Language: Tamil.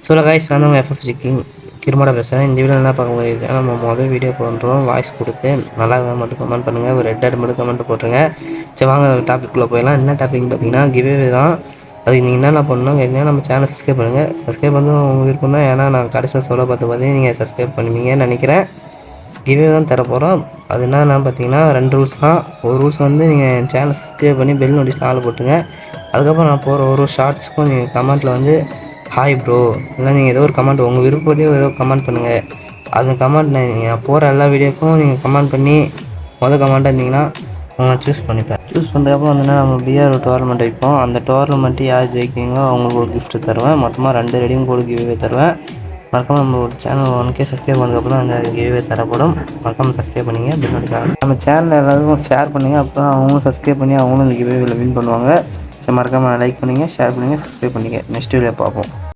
ஸோ கைஸ் வந்து உங்கள் எஃப்எஃப்ஜி கிருமாட பேசுகிறேன். இந்த வீடியோ என்ன பார்க்க போயிருக்கேன், நம்ம மொதல் வீடியோ பண்ணுறோம். வாய்ஸ் கொடுத்து நல்லா மட்டும் கமெண்ட் பண்ணுங்கள். ஒரு ரெட் மட்டும் கமெண்ட் போட்டுருங்க. சரி வாங்க டாபிக்குள்ளே போயிடலாம். என்ன டாபிக்னு பார்த்தீங்கன்னா கிவ்அவே தான். அதுக்கு நீங்கள் என்னென்ன பண்ணணும் கேட்டிங்கன்னா நம்ம சேனல் சப்ஸ்கிரைப் பண்ணுங்கள். சப்ஸ்கிரைப் வந்து உங்கள் விருப்பம் தான். ஏன்னா நான் கடைசியில் சொல்ல பார்த்து நீங்கள் சப்ஸ்கிரைப் பண்ணுவீங்கன்னு நினைக்கிறேன். கிவ்அவே தான் தரப்போகிறோம். அது என்னென்னா பார்த்தீங்கன்னா 2 ரூல்ஸ் தான். ஒரு ரூல்ஸ் வந்து நீங்கள் சேனல் சப்ஸ்கிரைப் பண்ணி பெல் நோட்டிஃபிகேஷன் ஆல் போட்டுங்க. அதுக்கப்புறம் நான் போகிற ஒரு ஷார்ட்ஸ்க்கும் நீங்கள் கமெண்ட்டில் வந்து ஹாய் ப்ரோ இல்லை நீங்கள் ஏதோ ஒரு கமெண்ட் உங்கள் விருப்பப்படியும் ஏதோ கமெண்ட் பண்ணுங்கள். அந்த கமெண்ட் நீங்கள் போகிற எல்லா வீடியோக்கும் நீங்கள் கமெண்ட் பண்ணி கமெண்ட்டாக இருந்தீங்கன்னா நான் சூஸ் பண்ணிப்பேன். சூஸ் பண்ணுறதுக்கப்புறம் வந்துன்னா நம்ம பிஆர் டோர்னமெண்ட் வைப்போம். அந்த டோர்னமெண்ட்டு யார் ஜெயிக்கிறீங்களோ அவங்களுக்கு ஒரு கிஃப்ட்டு தருவேன். மொத்தமாக 2 ரெடியும் கோடு கிவ்அவே தருவேன். மறக்காமல் நம்ம ஒரு சேனல் 1K சப்ஸ்கிரைப் பண்ணதுக்கப்புறம் அந்த கிவ்அவே தரப்படும். மறக்காமல் சப்ஸ்கிரைப் பண்ணிங்க. நம்ம சேனல் எல்லாருக்கும் ஷேர் பண்ணுங்கள். அப்போ அவங்களும் சப்ஸ்கிரைப் பண்ணி அவங்களும் இந்த கிவ்அவேல வின் பண்ணுவாங்க. சரி மறக்காமல் லைக் பண்ணுங்கள், ஷேர் பண்ணுங்கள், சப்ஸ்கிரைப் பண்ணிங்க. நெக்ஸ்ட் வீடியோ பார்ப்போம்.